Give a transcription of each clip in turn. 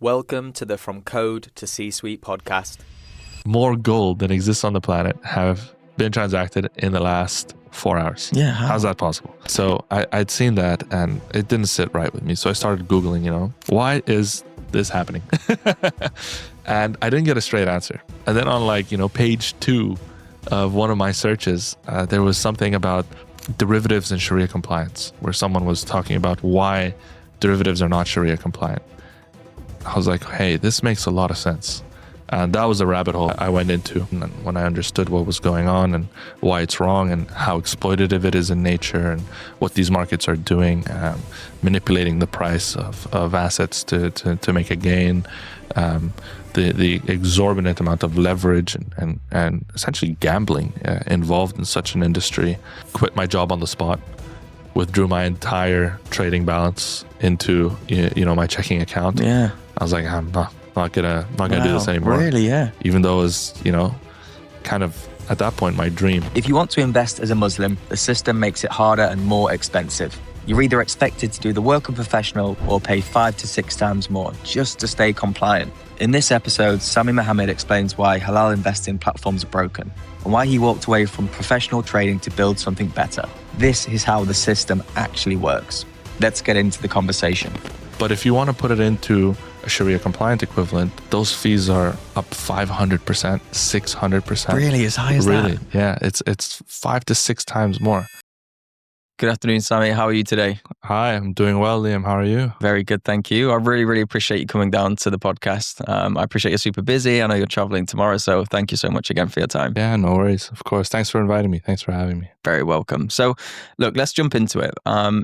Welcome to the From Code to C-Suite podcast. More gold than exists on the planet have been transacted in the last 4 hours. Yeah, how? How's that possible? So I'd seen that and it didn't sit right with me. So I started Googling, why is this happening? And I didn't get a straight answer. And then on page 2 of one of my searches, there was something about derivatives and Sharia compliance, where someone was talking about why derivatives are not Sharia compliant. I was like, hey, this makes a lot of sense. And that was a rabbit hole I went into when I understood what was going on and why it's wrong and how exploitative it is in nature and what these markets are doing, manipulating the price of assets to make a gain, the exorbitant amount of leverage and essentially gambling involved in such an industry. Quit my job on the spot, withdrew my entire trading balance into my checking account. Yeah. I was like, I'm not gonna do this anymore. Really, yeah. Even though it was, kind of at that point my dream. If you want to invest as a Muslim, the system makes it harder and more expensive. You're either expected to do the work of a professional or pay 5 to 6 times more just to stay compliant. In this episode, Samy Mohamad explains why halal investing platforms are broken and why he walked away from professional trading to build something better. This is how the system actually works. Let's get into the conversation. But if you want to put it into a Sharia compliant equivalent, those fees are up 500%, 600%. Really, as high as that? Really, yeah. It's 5 to 6 times more. Good afternoon, Sami. How are you today? Hi, I'm doing well, Liam. How are you? Very good, thank you. I really, really appreciate you coming down to the podcast. I appreciate you're super busy. I know you're traveling tomorrow, so thank you so much again for your time. Yeah, no worries. Of course. Thanks for inviting me. Thanks for having me. Very welcome. So, look, let's jump into it.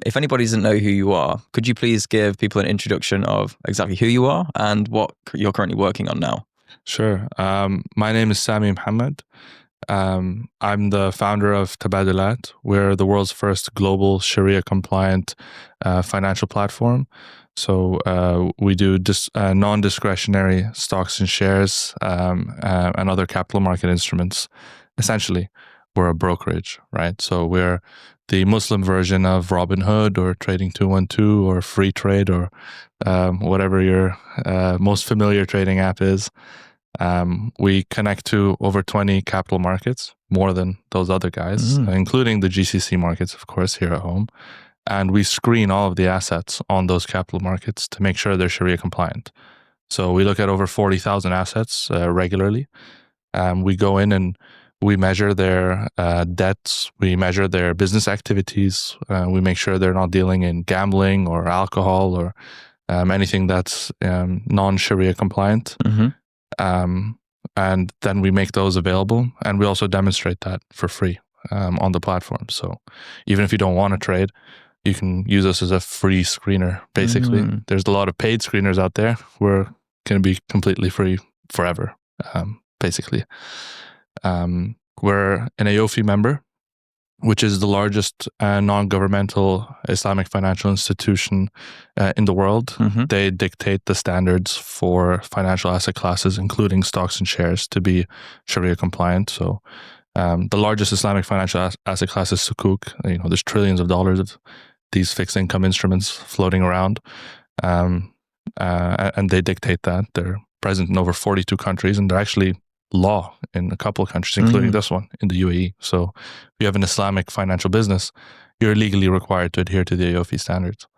If anybody doesn't know who you are, could you please give people an introduction of exactly who you are and what you're currently working on now? Sure. My name is Samy Mohamad. I'm the founder of Tabadilat. We're the world's first global Sharia compliant financial platform. So we do non-discretionary stocks and shares and other capital market instruments. Essentially, we're a brokerage, right? So we're the Muslim version of Robinhood or Trading 212 or Free Trade or whatever your most familiar trading app is. We connect to over 20 capital markets, more than those other guys, including the GCC markets, of course, here at home. And we screen all of the assets on those capital markets to make sure they're Sharia compliant. So we look at over 40,000 assets regularly. We go in and we measure their debts. We measure their business activities. We make sure they're not dealing in gambling or alcohol or anything that's non-Sharia compliant. Mm-hmm. And then we make those available, and we also demonstrate that for free on the platform. So even if you don't want to trade, you can use us as a free screener, basically. There's a lot of paid screeners out there. We're going to be completely free forever, basically. We're an AOFI member, which is the largest non-governmental Islamic financial institution in the world. Mm-hmm. They dictate the standards for financial asset classes, including stocks and shares, to be Sharia compliant. So the largest Islamic financial asset class is Sukuk. There's trillions of dollars of these fixed income instruments floating around. And they dictate that. They're present in over 42 countries, and they're actually law in a couple of countries, including this one in the UAE. So if you have an Islamic financial business, you're legally required to adhere to the AOFI standards.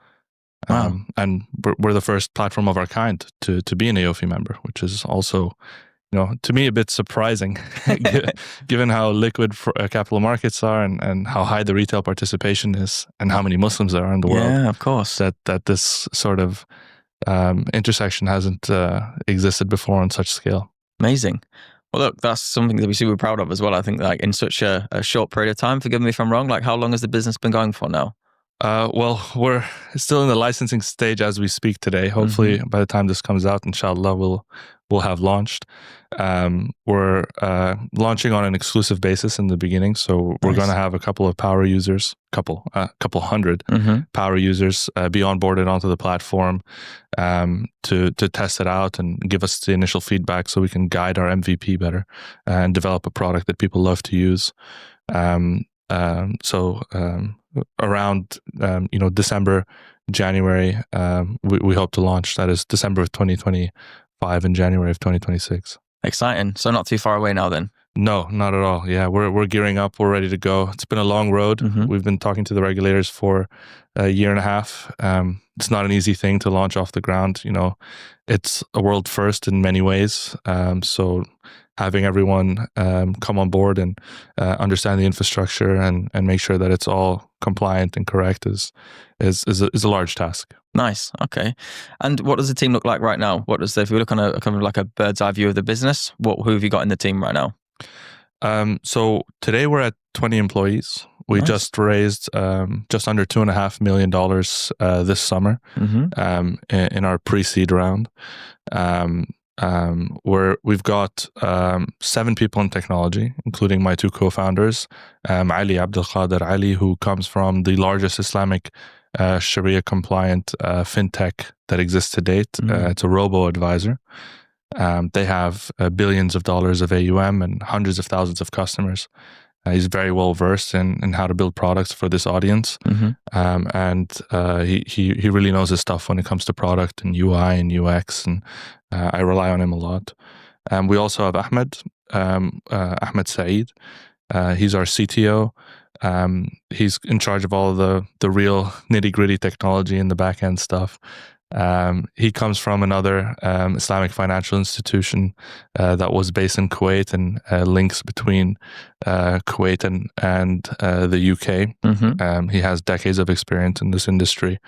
Wow. And we're the first platform of our kind to be an AOFI member, which is also, to me, a bit surprising, given how liquid capital markets are and how high the retail participation is and how many Muslims there are in the world. Yeah, of course. That this sort of intersection hasn't existed before on such scale. Amazing. Well, look, that's something to be super proud of as well. I think in such a short period of time, forgive me if I'm wrong, how long has the business been going for now? Well, we're still in the licensing stage as we speak today. Hopefully, by the time this comes out, inshallah, we'll have launched. We're launching on an exclusive basis in the beginning, so we're going to have a couple of power users, couple hundred power users be onboarded onto the platform to test it out and give us the initial feedback so we can guide our MVP better and develop a product that people love to use. Around December, January, we hope to launch. That is December of 2025 and January of 2026. Exciting. So not too far away now then. No, not at all. Yeah, we're gearing up. We're ready to go. It's been a long road. We've been talking to the regulators for a year and a half. It's not an easy thing to launch off the ground. It's a world first in many ways. So having everyone come on board and understand the infrastructure and make sure that it's all compliant and correct is a large task. Nice. Okay. And what does the team look like right now? If we look on a kind of like a bird's eye view of the business, who have you got in the team right now? So today we're at 20 employees. We just raised just under $2.5 million this summer in our pre-seed round. We've got 7 people in technology, including my 2 co-founders, Ali Abdul Qadir Ali, who comes from the largest Islamic Sharia compliant fintech that exists to date. It's a robo-advisor. They have billions of dollars of AUM and hundreds of thousands of customers. He's very well versed in how to build products for this audience, and he really knows his stuff when it comes to product and UI and UX, and I rely on him a lot. We also have Ahmed Saeed. He's our CTO. He's in charge of all the real nitty-gritty technology and the back-end stuff. He comes from another Islamic financial institution that was based in Kuwait, and links between Kuwait and the UK. He has decades of experience in this industry,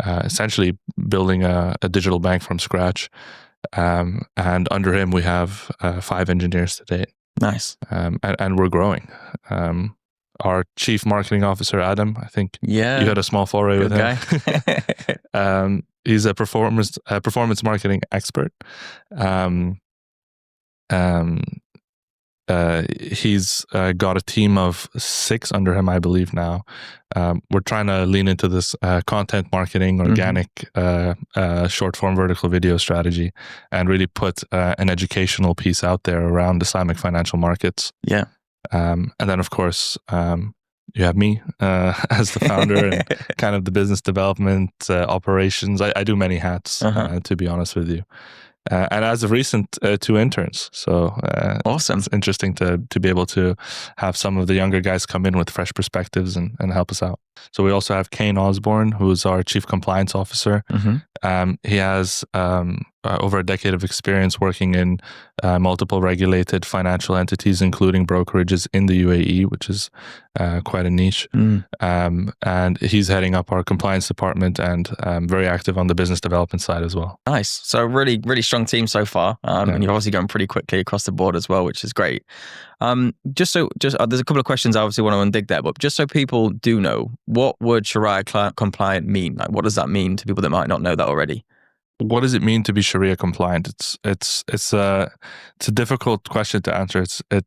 essentially building a digital bank from scratch. And under him, we have 5 engineers to date. Nice. And we're growing. Our chief marketing officer, Adam, I think you had a small foray with him. He's a performance marketing expert. He's got a team of 6 under him, I believe now. We're trying to lean into this content marketing, organic, short form vertical video strategy, and really put an educational piece out there around Islamic financial markets. Yeah. And then, of course, you have me as the founder and kind of the business development operations. I do many hats, to be honest with you. And as of recent, 2 interns. So awesome. It's interesting to be able to have some of the younger guys come in with fresh perspectives and help us out. So we also have Kane Osborne, who's our chief compliance officer. He has over a decade of experience working in multiple regulated financial entities, including brokerages in the UAE, which is quite a niche. And he's heading up our compliance department and very active on the business development side as well. Nice. So really, really strong team so far. And you're obviously going pretty quickly across the board as well, which is great. There's a couple of questions I obviously want to undig there, but just so people do know, what would Sharia compliant mean? Like, what does that mean to people that might not know that already? What does it mean to be Sharia compliant? It's a difficult question to answer. It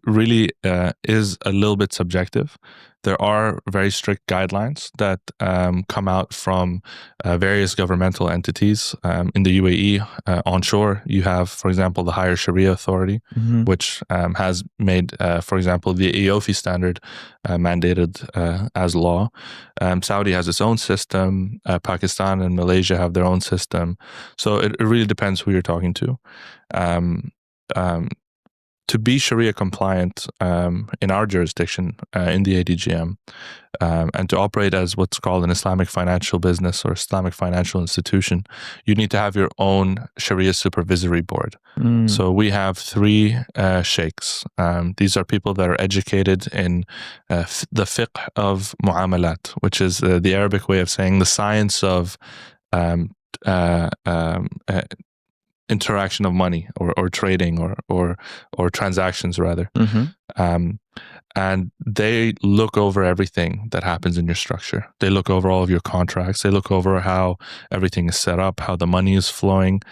really is a little bit subjective. There are very strict guidelines that come out from various governmental entities. In the UAE, onshore, you have, for example, the Higher Sharia Authority, which has made, for example, the EOFI standard mandated as law. Saudi has its own system. Pakistan and Malaysia have their own system. So it really depends who you're talking to. To be Sharia compliant in our jurisdiction, in the ADGM, and to operate as what's called an Islamic financial business or Islamic financial institution, you need to have your own Sharia supervisory board. So we have 3 sheikhs. These are people that are educated in the fiqh of muamalat, which is the Arabic way of saying the science of interaction of money or trading or transactions rather. And they look over everything that happens in your structure. They look over all of your contracts. They look over how everything is set up, how the money is flowing.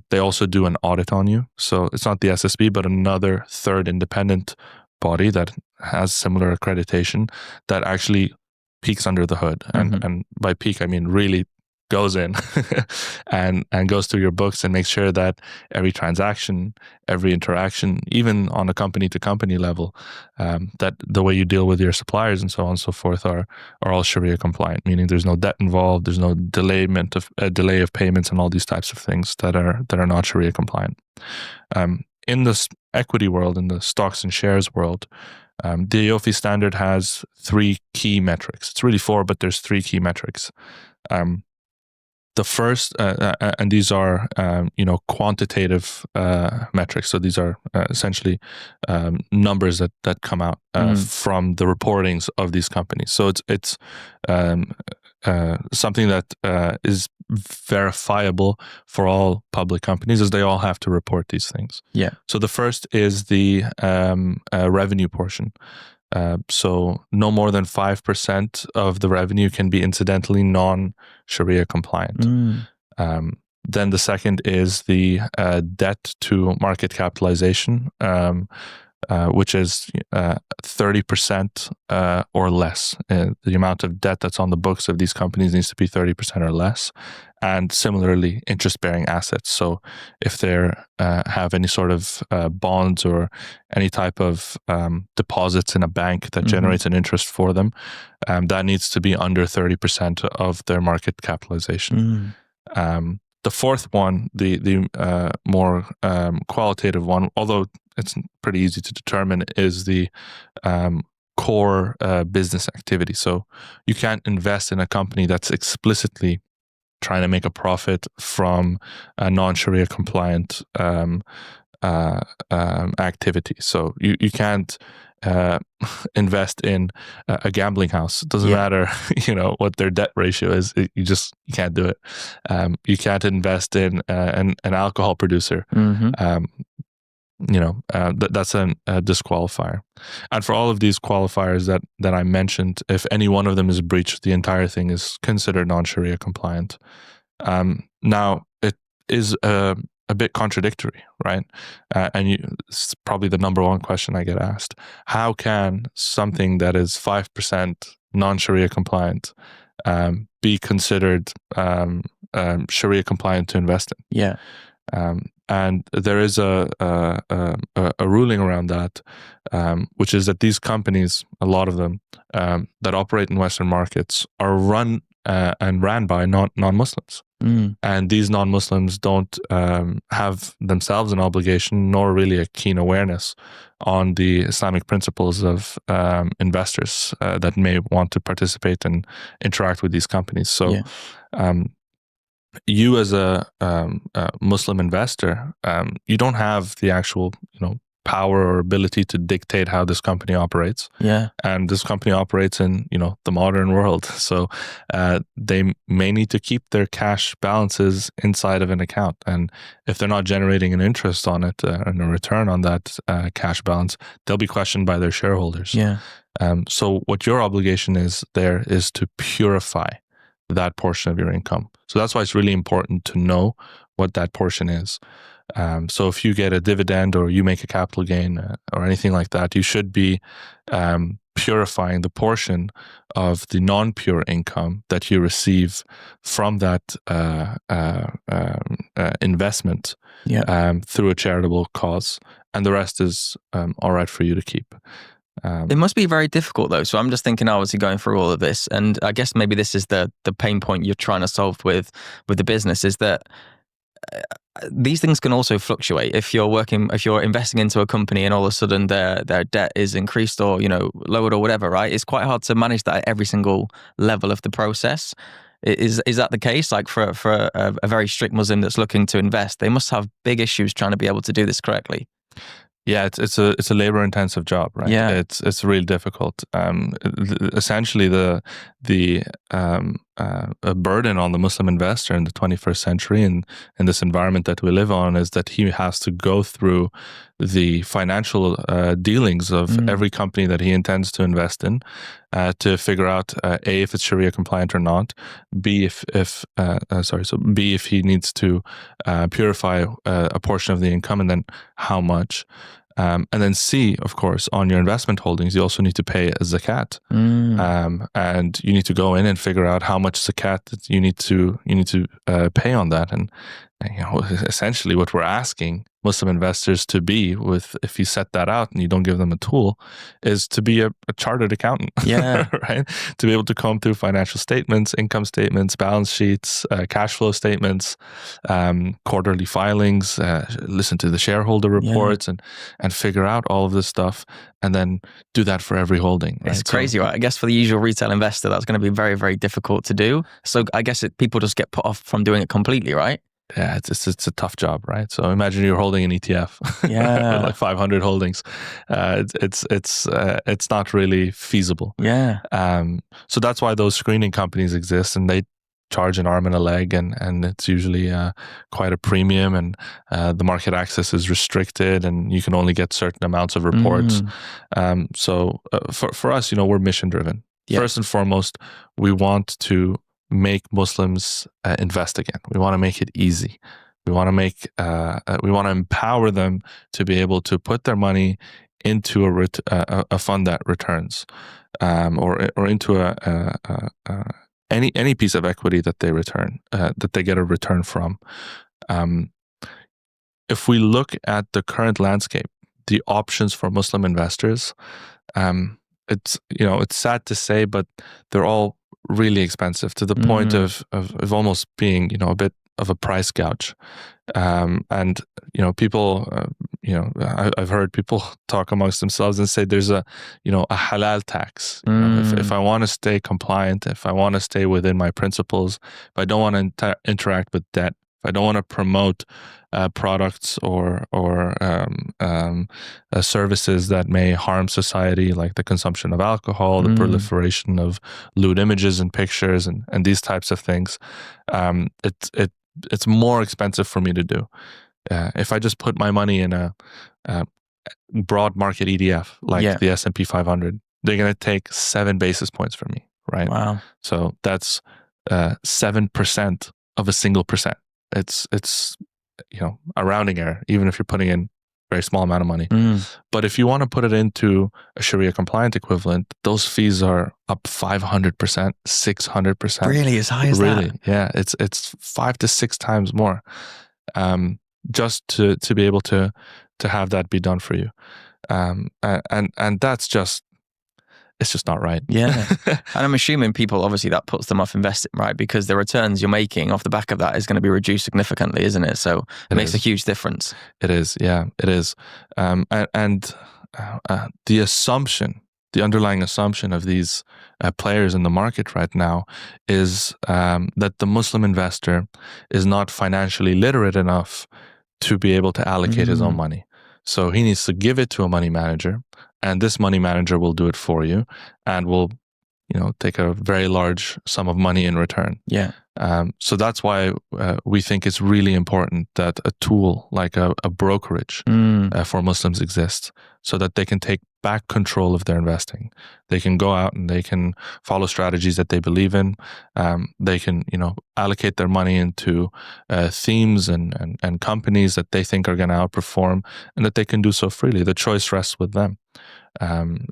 They also do an audit on you. So it's not the SSB, but another third independent body that has similar accreditation that actually peeks under the hood. And by peek, I mean really goes in and goes through your books and makes sure that every transaction, every interaction, even on a company to company level, that the way you deal with your suppliers and so on and so forth are all Sharia compliant, meaning there's no debt involved, there's no delay of payments and all these types of things that are not Sharia compliant. In the equity world, in the stocks and shares world, the AOFI standard has 3 key metrics. It's really 4, but there's 3 key metrics. The first, and these are, quantitative metrics. So these are essentially numbers that come out from the reportings of these companies. So it's something that is verifiable for all public companies, as they all have to report these things. Yeah. So the first is the revenue portion. So no more than 5% of the revenue can be incidentally non-Sharia compliant. Then the second is the debt to market capitalization, which is 30% or less. The amount of debt that's on the books of these companies needs to be 30% or less. And similarly, interest-bearing assets. So if they have any sort of bonds or any type of deposits in a bank that generates an interest for them, that needs to be under 30% of their market capitalization. The fourth one, the more qualitative one, although it's pretty easy to determine, is the core business activity. So you can't invest in a company that's explicitly trying to make a profit from a non-Sharia compliant activity. So you can't invest in a gambling house. It doesn't matter, what their debt ratio is. You can't do it. You can't invest in an alcohol producer. That's a disqualifier. And for all of these qualifiers that I mentioned, if any one of them is breached, the entire thing is considered non-Sharia compliant. Now, it is a bit contradictory, right? And it's probably the number one question I get asked. How can something that is 5% non-Sharia compliant be considered Sharia compliant to invest in? Yeah. And there is a ruling around that, which is that these companies, a lot of them, that operate in Western markets are run and ran by non-Muslims. And these non-Muslims don't have themselves an obligation, nor really a keen awareness on the Islamic principles of investors that may want to participate and interact with these companies. So you as a Muslim investor, you don't have the actual, power or ability to dictate how this company operates. Yeah. And this company operates in, the modern world. So they may need to keep their cash balances inside of an account. And if they're not generating an interest on it and a return on that cash balance, they'll be questioned by their shareholders. Yeah. So what your obligation is there is to purify that portion of your income. So that's why it's really important to know what that portion is. So if you get a dividend or you make a capital gain or anything like that, you should be purifying the portion of the non-pure income that you receive from that investment through a charitable cause. And the rest is all right for you to keep. It must be very difficult though. So I'm just thinking, obviously going through all of this, and I guess maybe this is the pain point you're trying to solve with the business, is that these things can also fluctuate. If you're investing into a company and all of a sudden their debt is increased or lowered or whatever, right? It's quite hard to manage that at every single level of the process. Is that the case? Like for a very strict Muslim that's looking to invest, they must have big issues trying to be able to do this correctly. Yeah, it's a labor intensive job, right? Yeah, it's really difficult. Essentially, the burden on the Muslim investor in the 21st century and in this environment that we live on is that he has to go through the financial dealings of every company that he intends to invest in to figure out A, if it's Sharia compliant or not, B, if he needs to purify a portion of the income, and then how much. And then C, of course, on your investment holdings, you also need to pay a zakat. And you need to go in and figure out how much zakat that you need to pay on that. And essentially what we're asking Muslim investors to be with, if you set that out and you don't give them a tool, is to be a chartered accountant. Yeah. Right? To be able to comb through financial statements, income statements, balance sheets, cash flow statements, quarterly filings, listen to the shareholder reports, and figure out all of this stuff, and then do that for every holding. Right? It's crazy, right? I guess for the usual retail investor, that's going to be very, very difficult to do. So I guess people just get put off from doing it completely, right? Yeah, it's a tough job, right? So imagine you're holding an ETF, with like 500 holdings. It's not really feasible. Yeah. So that's why those screening companies exist, and they charge an arm and a leg, and it's usually quite a premium, and the market access is restricted, and you can only get certain amounts of reports. So for us, we're mission driven. Yeah. First and foremost, we want to make Muslims invest again. We want to make it easy. We want to empower them to be able to put their money into a fund that returns, or into any piece of equity that they return, that they get a return from. If we look at the current landscape, the options for Muslim investors, it's sad to say, but they're all really expensive, to the point of almost being a bit of a price gouge. And people, I've heard people talk amongst themselves and say there's a halal tax. If I want to stay compliant, if I want to stay within my principles, if I don't want to interact with debt, if I don't want to promote products or services that may harm society, like the consumption of alcohol, the proliferation of lewd images and pictures, and these types of things, it's more expensive for me to do. If I just put my money in a broad market ETF like the S&P 500, they're going to take 7 basis points from me, right? Wow. So that's 7% of a single percent. It's a rounding error, even if you're putting in a very small amount of money. But if you want to put it into a Sharia compliant equivalent, those fees are up 500%, 600%. Really, as high as that? Really, yeah. It's 5 to 6 times more, just to be able to have that be done for you, and that's just. It's just not right. Yeah. And I'm assuming people, obviously, that puts them off investing, right? Because the returns you're making off the back of that is going to be reduced significantly, isn't it? So it makes a huge difference. It is. Yeah, it is. And the underlying assumption of these players in the market right now is that the Muslim investor is not financially literate enough to be able to allocate his own money. So he needs to give it to a money manager, and this money manager will do it for you and will, take a very large sum of money in return. Yeah. So that's why we think it's really important that a tool like a brokerage for Muslims exists, so that they can take back control of their investing. They can go out and they can follow strategies that they believe in. They can, allocate their money into themes and companies that they think are going to outperform, and that they can do so freely. The choice rests with them.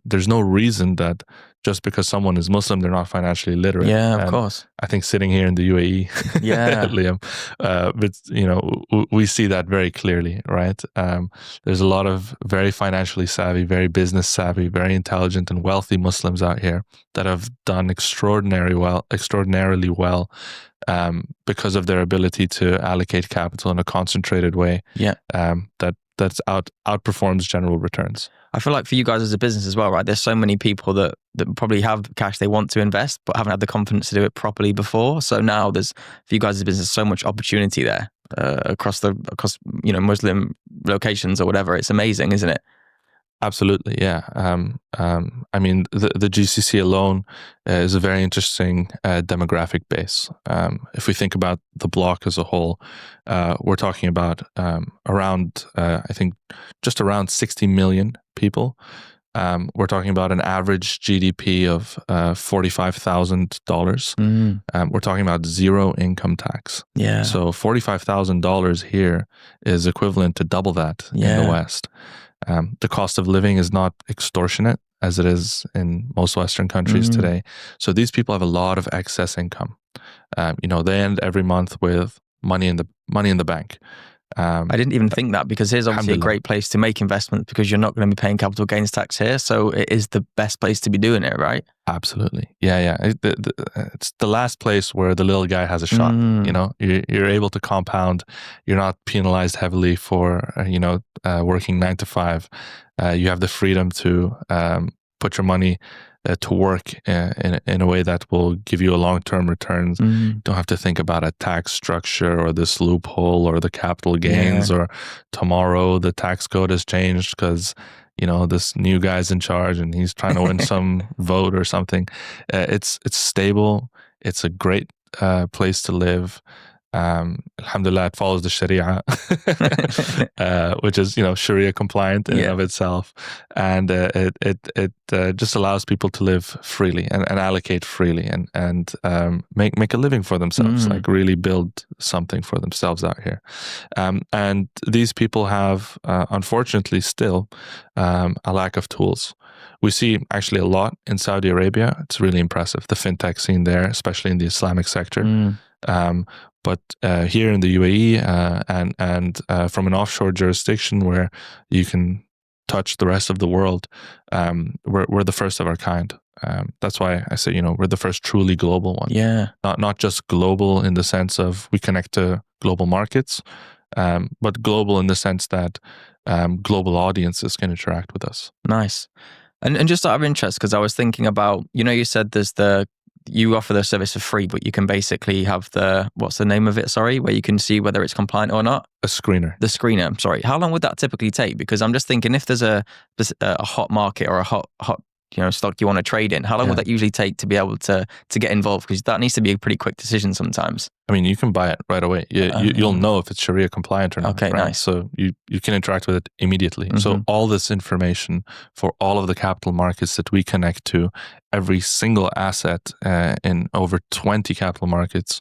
There's no reason that just because someone is Muslim, they're not financially literate. Yeah, of course. I think sitting here in the UAE, Liam, but we see that very clearly, right? There's a lot of very financially savvy, very business savvy, very intelligent and wealthy Muslims out here that have done extraordinarily well, because of their ability to allocate capital in a concentrated way. Yeah. That's outperforms general returns. I feel like for you guys as a business as well, right? There's so many people that probably have cash they want to invest, but haven't had the confidence to do it properly before. So now there's, for you guys as a business, so much opportunity there across Muslim locations or whatever. It's amazing, isn't it? Absolutely, yeah. I mean, the GCC alone is a very interesting demographic base. If we think about the bloc as a whole, we're talking about around, I think, just around 60 million people. We're talking about an average GDP of $45,000. We're talking about zero income tax. Yeah. So $45,000 here is equivalent to double that in the West. The cost of living is not extortionate as it is in most Western countries today. So these people have a lot of excess income. They end every month with money in the bank. I didn't even think that, because here's obviously a great place to make investments, because you're not going to be paying capital gains tax here. So it is the best place to be doing it, right? Absolutely. Yeah. It's the last place where the little guy has a shot. You're able to compound. You're not penalized heavily for, working 9 to 5. You have the freedom to put your money to work in a way that will give you a long-term returns. You don't have to think about a tax structure or this loophole or the capital gains or tomorrow the tax code has changed because this new guy's in charge and he's trying to win some vote or something. It's stable. It's a great place to live. Alhamdulillah, it follows the Sharia, which is Sharia compliant in and of itself, and it just allows people to live freely and allocate freely and make a living for themselves, like really build something for themselves out here. And these people have, unfortunately, still a lack of tools. We see actually a lot in Saudi Arabia. It's really impressive, the fintech scene there, especially in the Islamic sector. But here in the UAE and from an offshore jurisdiction where you can touch the rest of the world, we're the first of our kind. That's why I say, we're the first truly global one. Yeah. Not just global in the sense of we connect to global markets, but global in the sense that global audiences can interact with us. Nice. And just out of interest, because I was thinking about, you said you offer the service for free, but you can basically have what's the name of it? Sorry, where you can see whether it's compliant or not. A screener. The screener. I'm sorry. How long would that typically take? Because I'm just thinking, if there's a hot market or a hot stock you want to trade in, how long would that usually take to be able to get involved? Because that needs to be a pretty quick decision sometimes. I mean, you can buy it right away. You'll know if it's Sharia compliant or not. Okay, right? nice. So you can interact with it immediately. So all this information for all of the capital markets that we connect to, every single asset in over 20 capital markets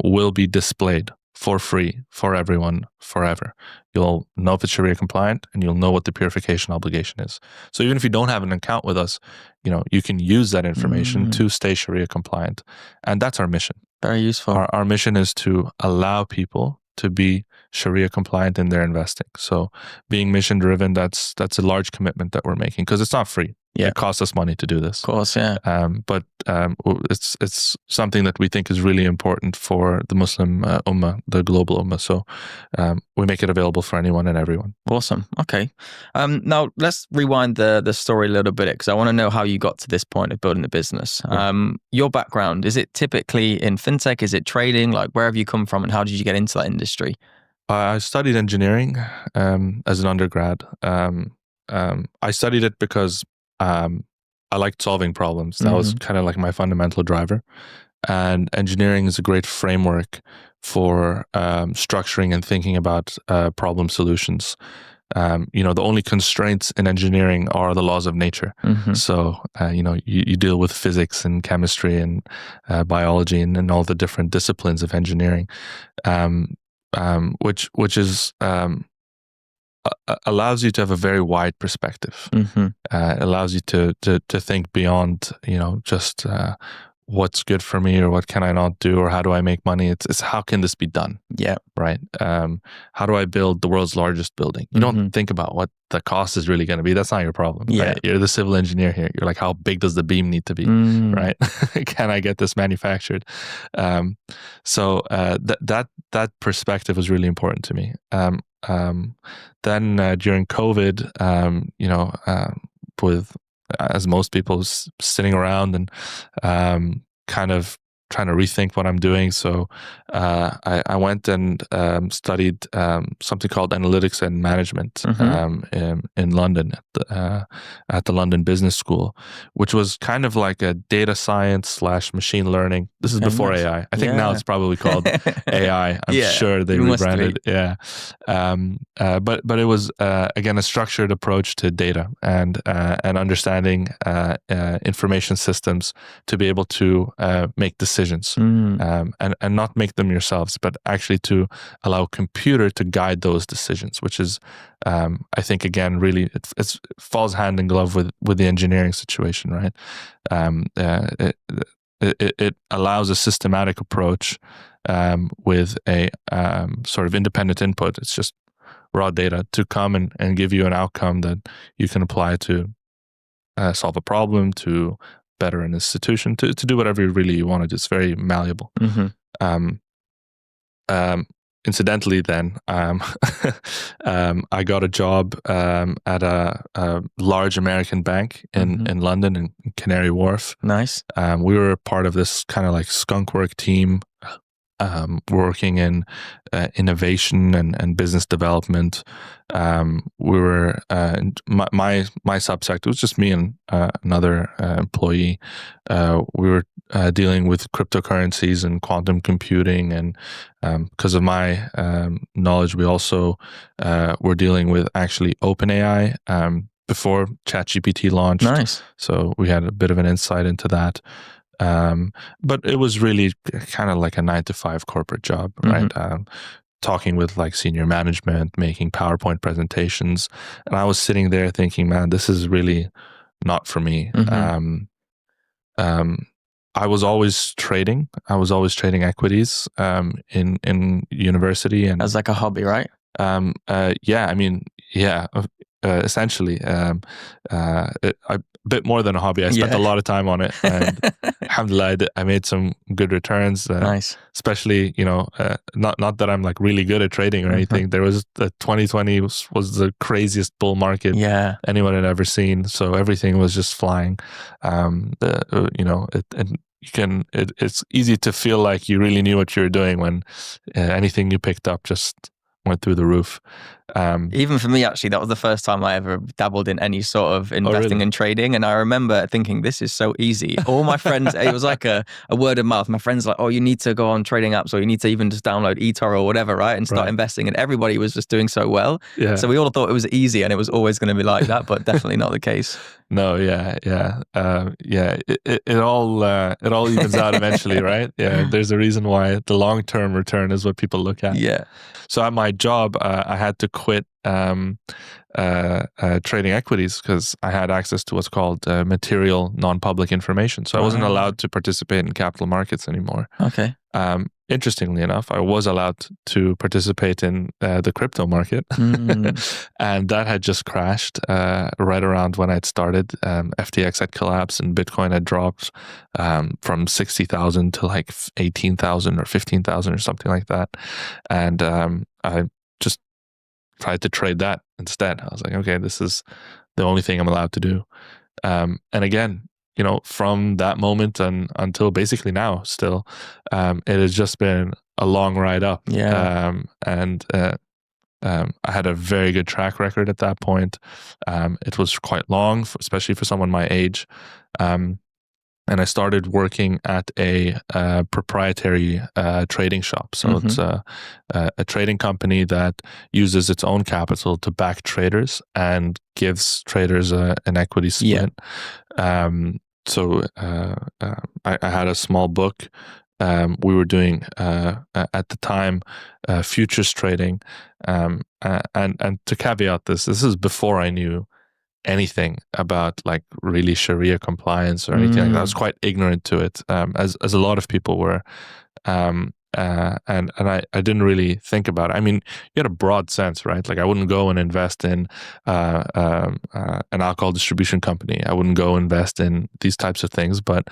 will be displayed for free for everyone forever. You'll know if it's Sharia compliant and you'll know what the purification obligation is. So even if you don't have an account with us, you can use that information to stay Sharia compliant. And that's our mission. Very useful. Our mission is to allow people to be Sharia compliant in their investing. So being mission driven, that's a large commitment that we're making, because it's not free. Yeah. It costs us money to do this. Of course, yeah. But it's something that we think is really important for the Muslim ummah, the global ummah. So we make it available for anyone and everyone. Awesome. Okay. Now let's rewind the story a little bit, because I want to know how you got to this point of building the business. Yeah. Your background, is it typically in fintech? Is it trading? Like, where have you come from and how did you get into that industry? I studied engineering as an undergrad. I studied it because I liked solving problems. That was kind of like my fundamental driver. And engineering is a great framework for structuring and thinking about problem solutions. The only constraints in engineering are the laws of nature. So, you deal with physics and chemistry and biology and all the different disciplines of engineering, which is allows you to have a very wide perspective. Allows you to think beyond, just what's good for me or what can I not do or how do I make money. It's how can this be done? Yeah. Right. How do I build the world's largest building? You don't think about what the cost is really going to be. That's not your problem. Yeah. Right? You're the civil engineer here. You're like, how big does the beam need to be? Right. Can I get this manufactured? So that perspective was really important to me. Then during COVID, with as most people sitting around and kind of trying to rethink what I'm doing. So I went and studied something called analytics and management in London at the London Business School, which was kind of like a data science / machine learning. This is before AI. I think now it's probably called AI. I'm sure they rebranded. Yeah. But it was again a structured approach to data and understanding information systems to be able to make decisions decisions, and not make them yourselves, but actually to allow a computer to guide those decisions, which is, I think, again, really it falls hand in glove with the engineering situation, right? It allows a systematic approach with a sort of independent input. It's just raw data to come and give you an outcome that you can apply to solve a problem, to better an institution, to do whatever really you want to do. It's very malleable. Incidentally, then, I got a job at a large American bank in London, in Canary Wharf. Nice. We were part of this kind of like skunk work team, working in innovation and business development. We were my subsector was just me and another employee. We were dealing with cryptocurrencies and quantum computing, and because of my knowledge, we also were dealing with actually OpenAI before ChatGPT launched. Nice. So we had a bit of an insight into that. But it was really kind of like a 9-to-5 corporate job, right? Talking with like senior management, making PowerPoint presentations. And I was sitting there thinking, man, this is really not for me. I was always trading. I was always trading equities in university, and as like a hobby, right? Yeah, I mean, yeah. Essentially, a bit more than a hobby. I spent a lot of time on it, and alhamdulillah, I made some good returns. Nice. Especially, not that I'm like really good at trading or anything. There was 2020 was the craziest bull market anyone had ever seen. So everything was just flying. It's easy to feel like you really knew what you were doing when anything you picked up just went through the roof. Even for me, actually, that was the first time I ever dabbled in any sort of investing and trading. And I remember thinking, this is so easy. All my friends, it was like a word of mouth. My friends were like, oh, you need to go on trading apps, or you need to even just download eToro or whatever, right? And start investing. And everybody was just doing so well. Yeah. So we all thought it was easy, and it was always going to be like that, but definitely not the case. No, yeah. It all evens out eventually, right? Yeah, there's a reason why the long-term return is what people look at. Yeah. So at my job, I had to quit trading equities because I had access to what's called material non-public information. So I wasn't allowed to participate in capital markets anymore. Okay. Interestingly enough, I was allowed to participate in the crypto market, and that had just crashed right around when I'd started. FTX had collapsed and Bitcoin had dropped from 60,000 to like 18,000 or 15,000 or something like that. And I just tried to trade that instead. I was like, okay, this is the only thing I'm allowed to do. And again, from that moment until basically now still, it has just been a long ride up. Yeah. I had a very good track record at that point. It was quite long, especially for someone my age. And I started working at a proprietary trading shop. So it's a trading company that uses its own capital to back traders and gives traders an equity split. So I had a small book. We were doing at the time futures trading, and to caveat this is before I knew anything about like really Sharia compliance or anything like that. I was quite ignorant to it, as a lot of people were. And I didn't really think about it. I mean, you had a broad sense, right? Like I wouldn't go and invest in an alcohol distribution company. I wouldn't go invest in these types of things. But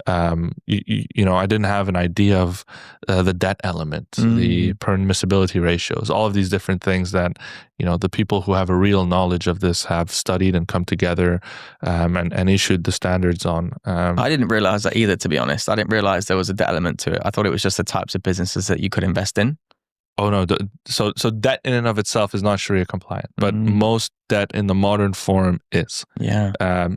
I didn't have an idea of the debt element, the permissibility ratios, all of these different things that the people who have a real knowledge of this have studied and come together and issued the standards on. I didn't realize that either, to be honest. I didn't realize there was a debt element to it. I thought it was just the types of businesses that you could invest in. Oh no! So debt in and of itself is not Sharia compliant, but most debt in the modern form is. Yeah.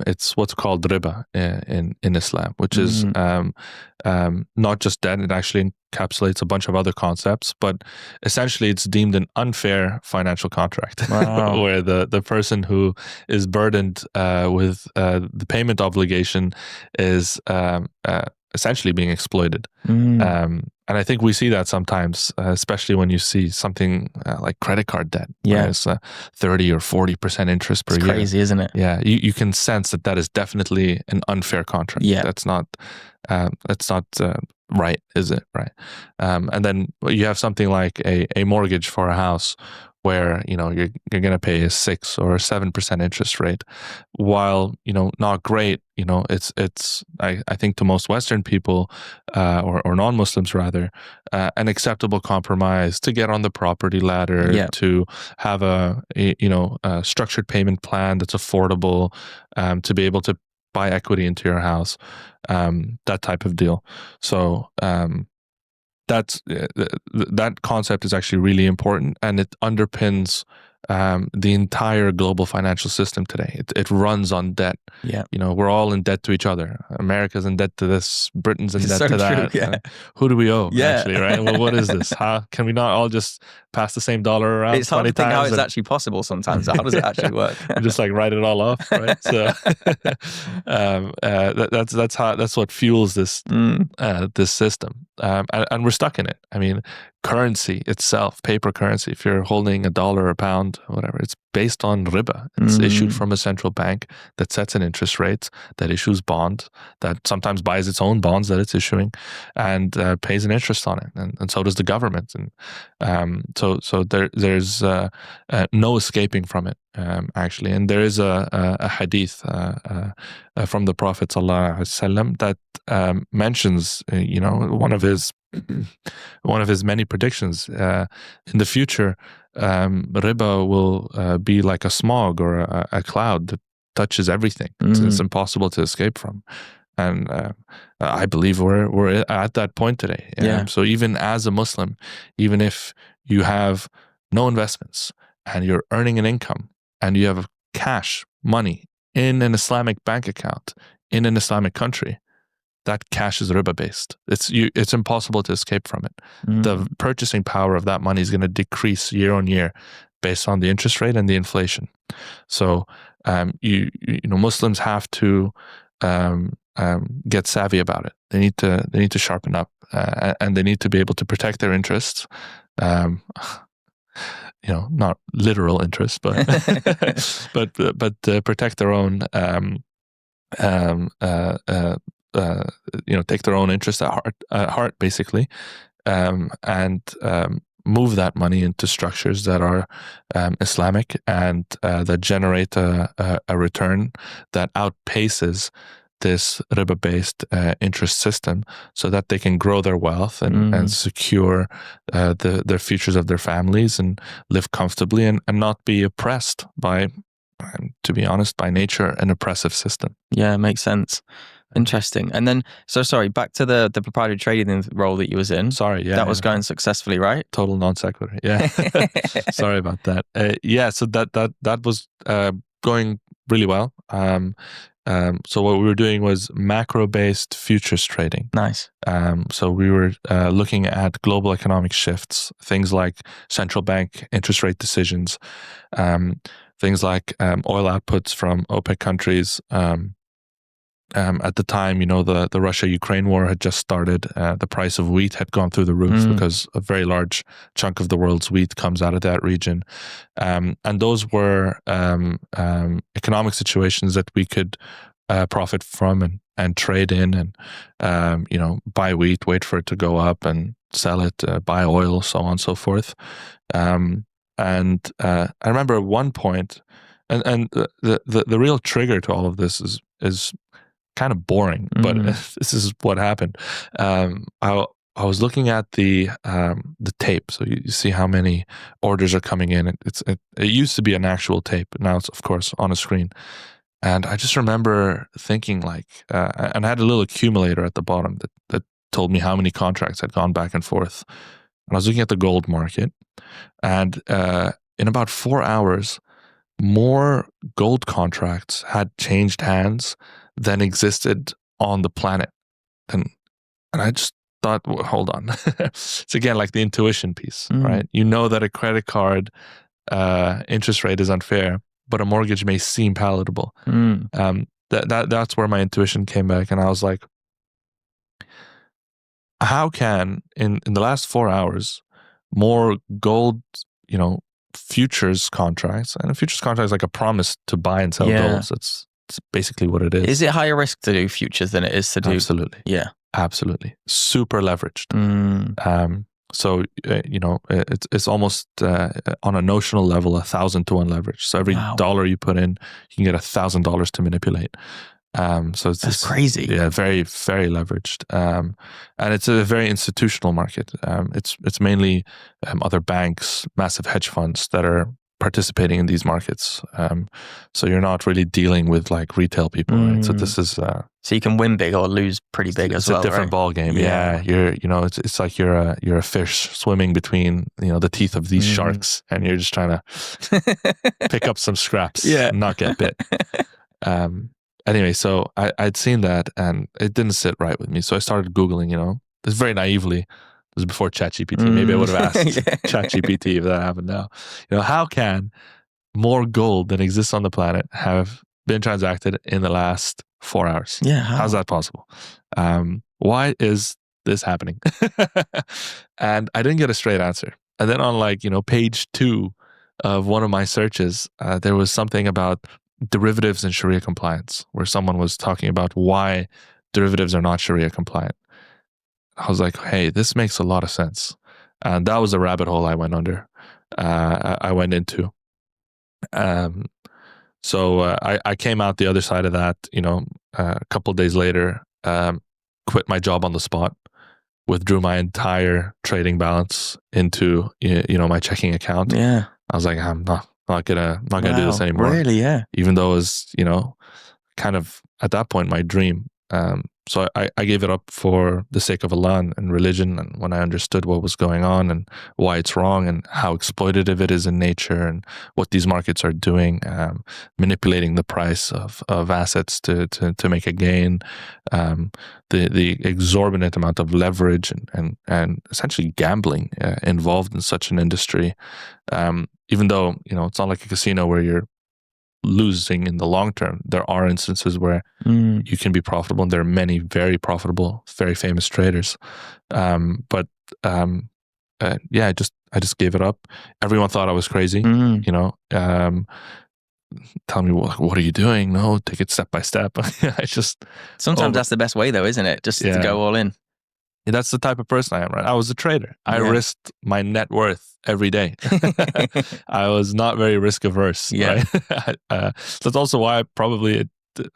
It's what's called riba in Islam, which is not just debt. It actually encapsulates a bunch of other concepts, but essentially it's deemed an unfair financial contract, where the person who is burdened with the payment obligation is essentially being exploited. Mm. And I think we see that sometimes, especially when you see something like credit card debt. Yeah. It's 30 or 40% interest per It's year. crazy, isn't it? Yeah, you can sense that is definitely an unfair contract. Yeah. That's not right, is it? Right. And then you have something like a mortgage for a house where, you know, you're going to pay a 6 or 7% interest rate, while, you know, not great. You know, it's I think to most Western people, or non-Muslims rather, an acceptable compromise to get on the property ladder, Yeah. to have a structured payment plan that's affordable, to be able to buy equity into your house, that type of deal. So that concept is actually really important, and it underpins the entire global financial system today. It runs on debt. Yeah. You know, we're all in debt to each other. America's in debt to this, Britain's in debt So to that. true, yeah. Who do we owe, Yeah. actually, right? Well, what is this? How can we not all just pass the same dollar around It's hard 20 to think times? how it's actually possible sometimes. How does it actually work? We just like write it all off, right? So that's what fuels this this system, and we're stuck in it. I mean, currency itself, paper currency, if you're holding $1, a pound, whatever, it's based on riba. It's issued from a central bank that sets an interest rate, that issues bonds, that sometimes buys its own bonds that it's issuing, and pays an interest on it, and so does the government. And so there's no escaping from it, actually. And there is a hadith from the Prophet ﷺ that mentions, one of his many predictions, in the future, riba will be like a smog or a cloud that touches everything. It's impossible to escape from. And I believe we're at that point today. Yeah. So even as a Muslim, even if you have no investments and you're earning an income and you have cash money in an Islamic bank account in an Islamic country, that cash is riba based. It's impossible to escape from it. The purchasing power of that money is going to decrease year on year based on the interest rate and the inflation. So Muslims have to get savvy about it. They need to sharpen up, and they need to be able to protect their interests. Not literal interests, but protect their own. Take their own interests at heart, basically, and move that money into structures that are Islamic and that generate a return that outpaces this riba-based interest system, so that they can grow their wealth and secure the futures of their families and live comfortably and not be oppressed by, to be honest, by nature, an oppressive system. Yeah, makes sense. Interesting. And then, sorry, back to the proprietary trading role that you was in. Sorry, yeah. That was going successfully, right? Total non sequitur, yeah. Sorry about that. So that was going really well. So what we were doing was macro-based futures trading. Nice. So we were looking at global economic shifts, things like central bank interest rate decisions, things like oil outputs from OPEC countries. At the time, the Russia-Ukraine war had just started. The price of wheat had gone through the roof because a very large chunk of the world's wheat comes out of that region. And those were economic situations that we could profit from and trade in, and buy wheat, wait for it to go up and sell it, buy oil, so on and so forth. And I remember at one point, and the real trigger to all of this is kind of boring, but this is what happened. I was looking at the tape, so you see how many orders are coming in. It used to be an actual tape, now it's of course on a screen. And I just remember thinking and I had a little accumulator at the bottom that told me how many contracts had gone back and forth. And I was looking at the gold market, and in about 4 hours, more gold contracts had changed hands than existed on the planet. And I just thought, well, hold on. It's again like the intuition piece, right? You know that a credit card interest rate is unfair, but a mortgage may seem palatable. That's where my intuition came back, and I was like, how can in the last 4 hours more gold, futures contracts, and a futures contract is like a promise to buy and sell golds. It's basically what it is. Is it higher risk to do futures than it is to do? Absolutely. Yeah. Absolutely. Super leveraged. So, it's almost on a notional level, 1,000 to 1 leverage. So every dollar you put in, you can get $1,000 to manipulate. So that's crazy. Yeah, very, very leveraged. And it's a very institutional market. It's mainly other banks, massive hedge funds that are participating in these markets. So you're not really dealing with like retail people, right? So this is so you can win big or lose pretty big as well. It's a different ball game. Yeah. It's like you're a fish swimming between the teeth of these sharks, and you're just trying to pick up some scraps, and not get bit. Anyway, so I'd seen that and it didn't sit right with me. So I started Googling, this very naively. This was before ChatGPT. Maybe I would have asked ChatGPT if that happened now. How can more gold than exists on the planet have been transacted in the last 4 hours? Yeah. How's that possible? Why is this happening? And I didn't get a straight answer. And then on page 2 of one of my searches, there was something about derivatives and Sharia compliance, where someone was talking about why derivatives are not Sharia compliant. I was like, hey, this makes a lot of sense. And that was a rabbit hole I went under. I went into. So I came out the other side of that, a couple of days later, quit my job on the spot, withdrew my entire trading balance into, my checking account. Yeah. I was like, I'm not gonna do this anymore. Really? Yeah. Even though it was, kind of at that point my dream. So I gave it up for the sake of Allah and religion, and when I understood what was going on and why it's wrong and how exploitative it is in nature and what these markets are doing, manipulating the price of assets to make a gain, the exorbitant amount of leverage and essentially gambling involved in such an industry. Even though, it's not like a casino where you're losing in the long term, there are instances where you can be profitable, and there are many very profitable, very famous traders. I just gave it up. Everyone thought I was crazy. Tell me, what are you doing? No, take it step by step. Sometimes that's the best way, though, isn't it? Just to go all in. That's the type of person I am, right? I was a trader. I risked my net worth every day. I was not very risk averse, right? That's also why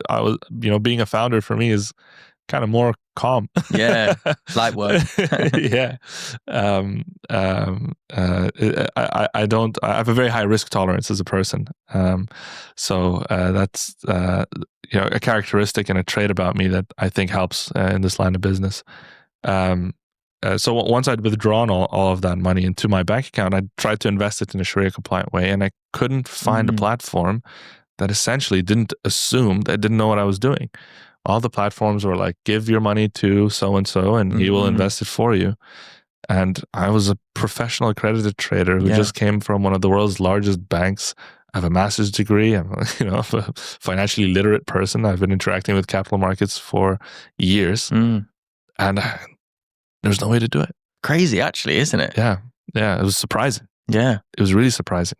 I was, being a founder for me is kind of more calm. Yeah, light work. Yeah. I have a very high risk tolerance as a person. So that's, a characteristic and a trait about me that I think helps in this line of business. So once I'd withdrawn all of that money into my bank account, I tried to invest it in a Sharia compliant way, and I couldn't find a platform that essentially didn't know what I was doing. All the platforms were like, give your money to so-and-so and he will invest it for you. And I was a professional accredited trader who just came from one of the world's largest banks. I have a master's degree. I'm a financially literate person. I've been interacting with capital markets for years. And there's no way to do it. Crazy, actually, isn't it? Yeah. It was surprising. Yeah. It was really surprising.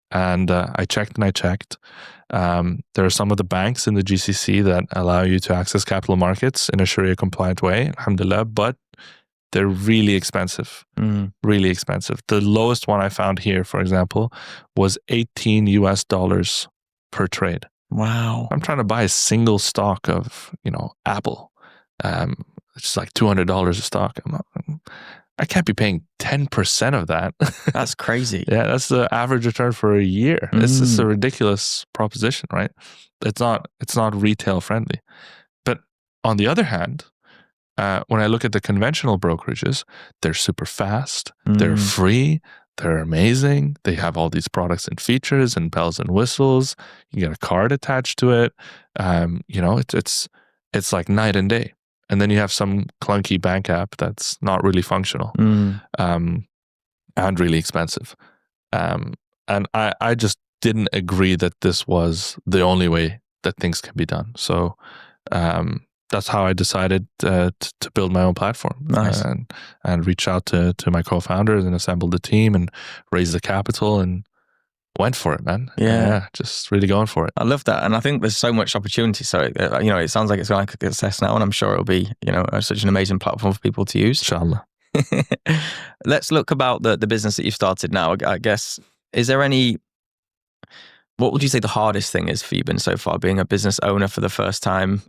And I checked. There are some of the banks in the GCC that allow you to access capital markets in a Sharia compliant way, alhamdulillah, but they're really expensive. Really expensive. The lowest one I found here, for example, was $18 per trade. Wow. I'm trying to buy a single stock of, Apple. It's like $200 a stock. I can't be paying 10% of that. That's crazy. Yeah, that's the average return for a year. This is a ridiculous proposition, right? It's not retail friendly. But on the other hand, when I look at the conventional brokerages, they're super fast, they're free, they're amazing. They have all these products and features and bells and whistles. You get a card attached to it. It's like night and day. And then you have some clunky bank app that's not really functional and really expensive. And I just didn't agree that this was the only way that things can be done. So that's how I decided to build my own platform. Nice. And reach out to my co-founders and assemble the team and raise the capital and went for it, man. Yeah. Just really going for it. I love that. And I think there's so much opportunity. So, it sounds like it's going to be a success now, and I'm sure it'll be, such an amazing platform for people to use. Inshallah. Let's look about the business that you've started now. I guess, what would you say the hardest thing is for you been so far, being a business owner for the first time,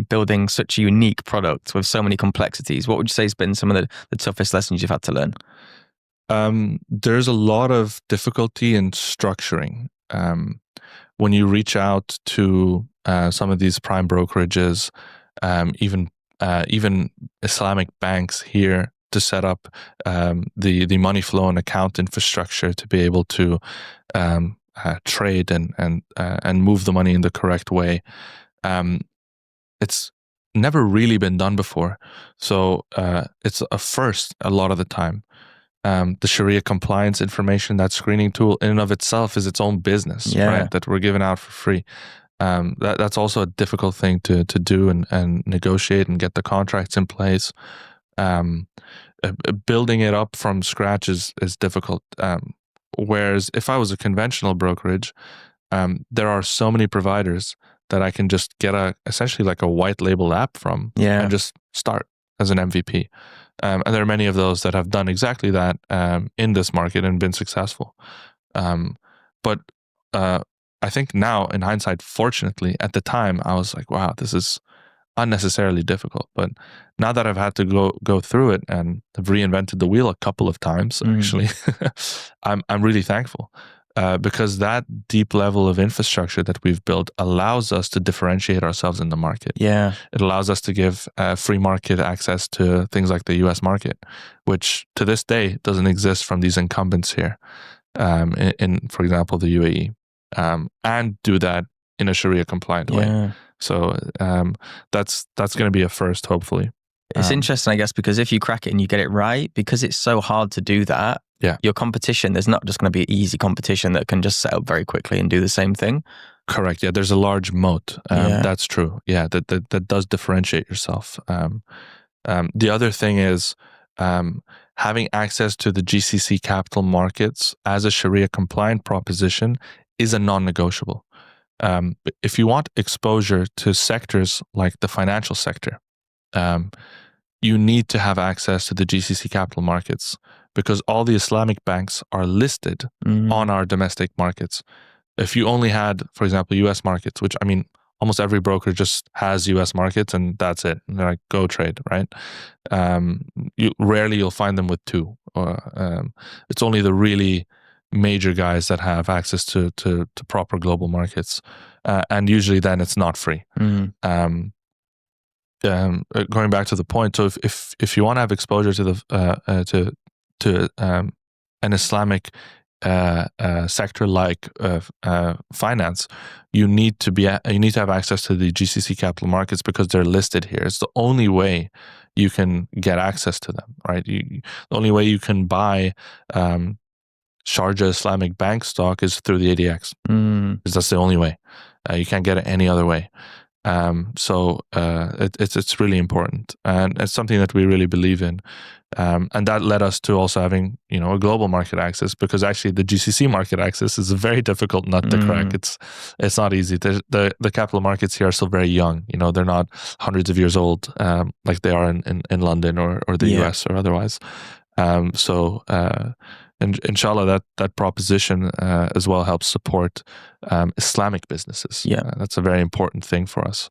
building such a unique product with so many complexities? What would you say has been some of the toughest lessons you've had to learn? There's a lot of difficulty in structuring. When you reach out to some of these prime brokerages, even Islamic banks here, to set up the money flow and account infrastructure to be able to trade and move the money in the correct way. It's never really been done before, so it's a first a lot of the time. The Sharia compliance information, that screening tool in and of itself is its own business, right? That we're giving out for free. That's also a difficult thing to do and negotiate and get the contracts in place. Building it up from scratch is difficult. Whereas if I was a conventional brokerage, there are so many providers that I can just get essentially like a white label app from and just start as an MVP. And there are many of those that have done exactly that in this market and been successful. But I think now, in hindsight, fortunately, at the time, I was like, wow, this is unnecessarily difficult. But now that I've had to go through it and have reinvented the wheel a couple of times, actually, I'm really thankful. Because that deep level of infrastructure that we've built allows us to differentiate ourselves in the market. Yeah, it allows us to give free market access to things like the US market, which to this day doesn't exist from these incumbents here, in for example, the UAE, and do that in a Sharia compliant way. So that's going to be a first, hopefully. It's interesting, I guess, because if you crack it and you get it right, because it's so hard to do that, your competition, there's not just going to be easy competition that can just set up very quickly and do the same thing. Correct. Yeah, there's a large moat. That's true. Yeah, that does differentiate yourself. The other thing is having access to the GCC capital markets as a Sharia compliant proposition is a non-negotiable. If you want exposure to sectors like the financial sector, you need to have access to the GCC capital markets, because all the Islamic banks are listed on our domestic markets. If you only had, for example, US markets, which I mean, almost every broker just has US markets and that's it. And they're like, go trade, right? You'll find them with two. Or it's only the really major guys that have access to proper global markets. And usually then it's not free. Going back to the point, so if you want to have exposure to an Islamic sector like finance, you need to have access to the GCC capital markets because they're listed here. It's the only way you can get access to them, right? The only way you can buy Sharjah Islamic Bank stock is through the ADX, because that's the only way. You can't get it any other way. So it's really important, and it's something that we really believe in, and that led us to also having a global market access, because actually the GCC market access is a very difficult nut to crack. It's not easy. The capital markets here are still very young. They're not hundreds of years old like they are in London or the US or otherwise. And inshallah, that proposition as well helps support Islamic businesses. That's a very important thing for us.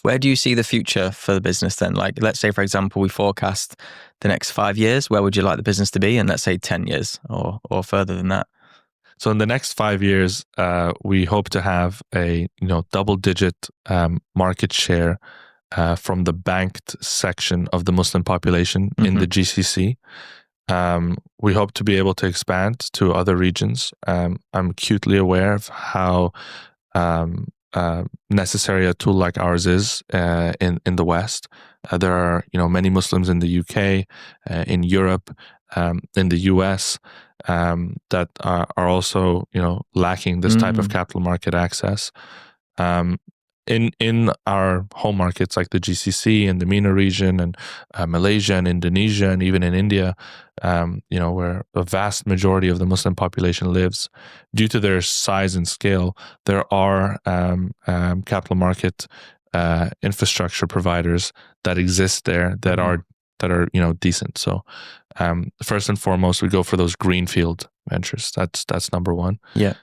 Where do you see the future for the business then? Like, let's say, for example, we forecast the next 5 years. Where would you like the business to be? And let's say 10 years or further than that. So in the next 5 years, we hope to have a double-digit market share from the banked section of the Muslim population in the GCC. We hope to be able to expand to other regions. I'm acutely aware of how necessary a tool like ours is in the West. There are many Muslims in the UK, in Europe, in the US that are also lacking this type of capital market access. in our home markets like the GCC and the MENA region and Malaysia and Indonesia and even in India, where a vast majority of the Muslim population lives, due to their size and scale, there are capital market infrastructure providers that exist there that are decent. So first and foremost, we go for those greenfield ventures. That's number one. Yeah.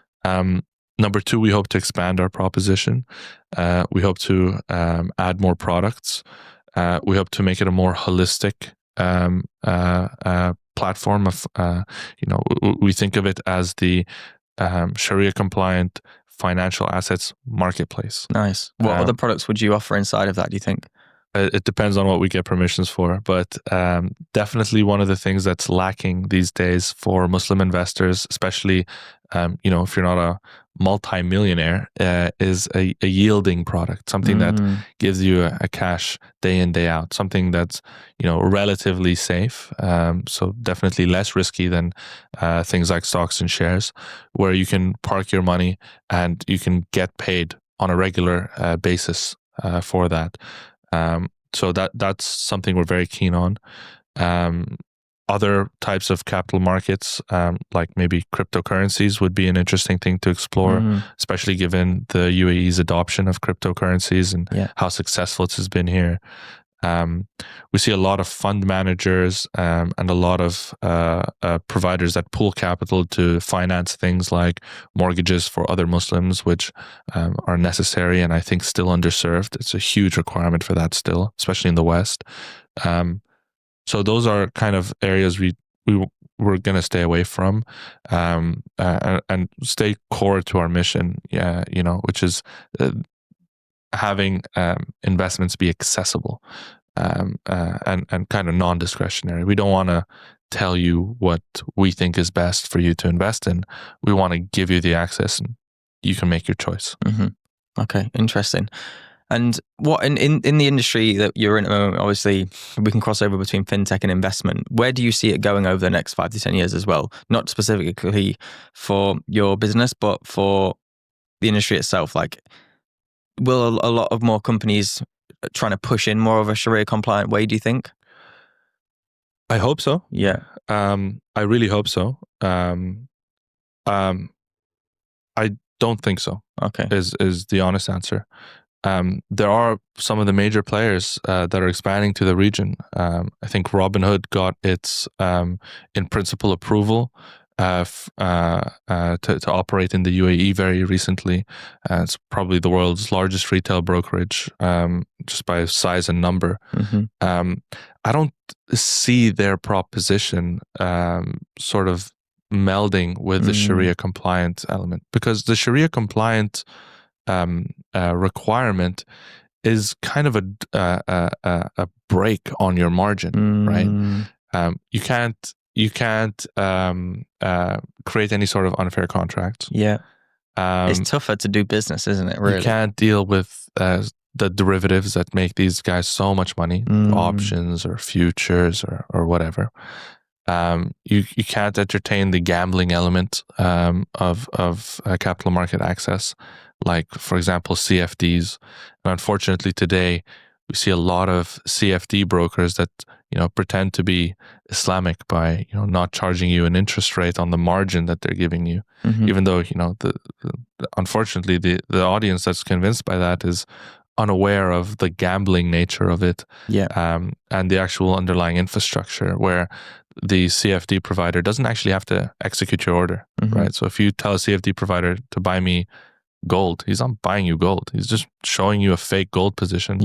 Number two, we hope to expand our proposition. We hope to add more products. We hope to make it a more holistic platform of, we think of it as the Sharia compliant financial assets marketplace. Nice. What other products would you offer inside of that, do you think? It depends on what we get permissions for, but definitely one of the things that's lacking these days for Muslim investors, especially, if you're not a multi-millionaire, is a yielding product, something that gives you a cash day in, day out, something that's, relatively safe. So definitely less risky than things like stocks and shares, where you can park your money and you can get paid on a regular basis for that. So that's something we're very keen on. Other types of capital markets, like maybe cryptocurrencies, would be an interesting thing to explore, especially given the UAE's adoption of cryptocurrencies and how successful it has been here. We see a lot of fund managers and a lot of providers that pool capital to finance things like mortgages for other Muslims, which are necessary and I think still underserved. It's a huge requirement for that still, especially in the West. So those are kind of areas we're going to stay away from and stay core to our mission, which is having investments be accessible and kind of non-discretionary. We don't want to tell you what we think is best for you to invest in. We want to give you the access and you can make your choice. Mm-hmm. Okay, interesting. And what in the industry that you're in at the moment, obviously we can cross over between fintech and investment. Where do you see it going over the next 5 to 10 years as well? Not specifically for your business, but for the industry itself. Like, will a lot of more companies trying to push in more of a Sharia compliant way, do you think? I hope so. Yeah. I really hope so. I don't think so. Okay. Is the honest answer. There are some of the major players that are expanding to the region. I think Robinhood got its in principle approval to operate in the UAE very recently. It's probably the world's largest retail brokerage, just by size and number. Mm-hmm. I don't see their proposition sort of melding with the Sharia compliant element, because the Sharia compliant requirement is kind of a break on your margin, right? You can't create any sort of unfair contract. Yeah. It's tougher to do business, isn't it? Really, you can't deal with the derivatives that make these guys so much money, options or futures or whatever. You can't entertain the gambling element of capital market access, like, for example, CFDs. And unfortunately, today we see a lot of CFD brokers that pretend to be Islamic by not charging you an interest rate on the margin that they're giving you, even though unfortunately the audience that's convinced by that is unaware of the gambling nature of it, and the actual underlying infrastructure, where the CFD provider doesn't actually have to execute your order, right? So if you tell a CFD provider to buy me gold, he's not buying you gold. He's just showing you a fake gold position,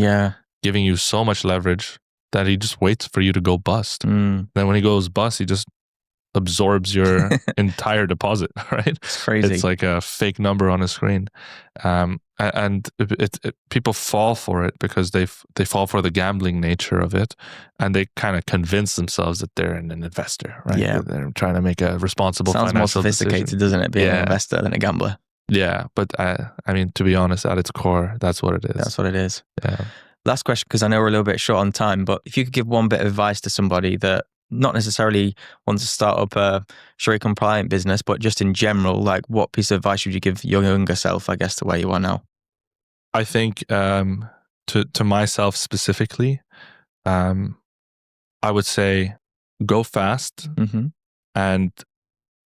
giving you so much leverage that he just waits for you to go bust. Then when he goes bust, he just absorbs your entire deposit, right? It's crazy. It's like a fake number on a screen. And people fall for it because they fall for the gambling nature of it, and they kind of convince themselves that they're an investor, right? Yeah. They're trying to make a responsible financial more sophisticated, decision. Doesn't it, being an investor than a gambler? Yeah, but I mean, to be honest, at its core, that's what it is. That's what it is. Yeah. Last question, because I know we're a little bit short on time, but if you could give one bit of advice to somebody that not necessarily wants to start up a Sharia compliant business, but just in general, like, what piece of advice would you give your younger self, I guess, to where you are now? I think to myself specifically, I would say go fast and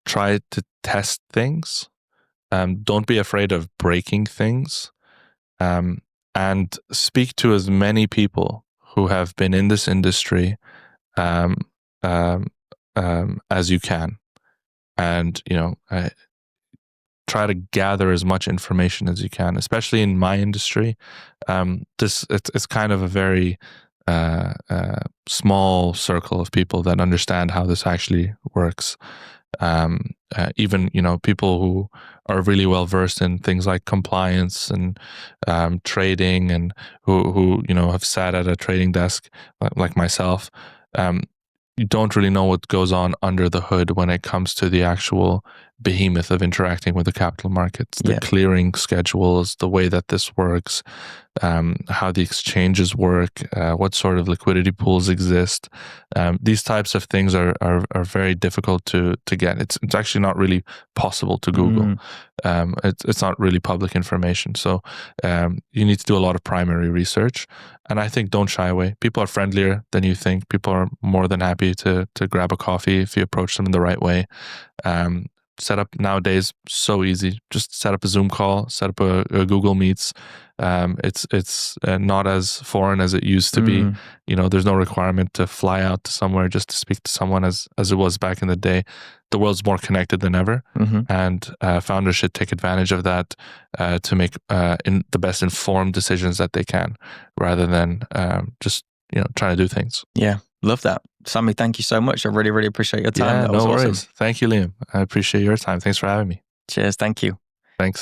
try to test things. Don't be afraid of breaking things, and speak to as many people who have been in this industry as you can, and try to gather as much information as you can. Especially in my industry, it's kind of a very small circle of people that understand how this actually works. Even people who are really well versed in things like compliance and trading, and who have sat at a trading desk like myself, you don't really know what goes on under the hood when it comes to the actual behemoth of interacting with the capital markets, the clearing schedules, the way that this works, how the exchanges work, what sort of liquidity pools exist. These types of things are very difficult to get. It's actually not really possible to Google. It's not really public information. So you need to do a lot of primary research. And I think don't shy away. People are friendlier than you think. People are more than happy to grab a coffee if you approach them in the right way. Set up nowadays, so easy. Just set up a Zoom call, set up a Google Meets. It's not as foreign as it used to be. There's no requirement to fly out to somewhere just to speak to someone as it was back in the day. The world's more connected than ever, and founders should take advantage of that to make the best informed decisions that they can, rather than just trying to do things. Yeah, love that. Sami, thank you so much. I really, really appreciate your time. Yeah, That was no worries. awesome. Thank you, Liam. I appreciate your time. Thanks for having me. Cheers. Thank you.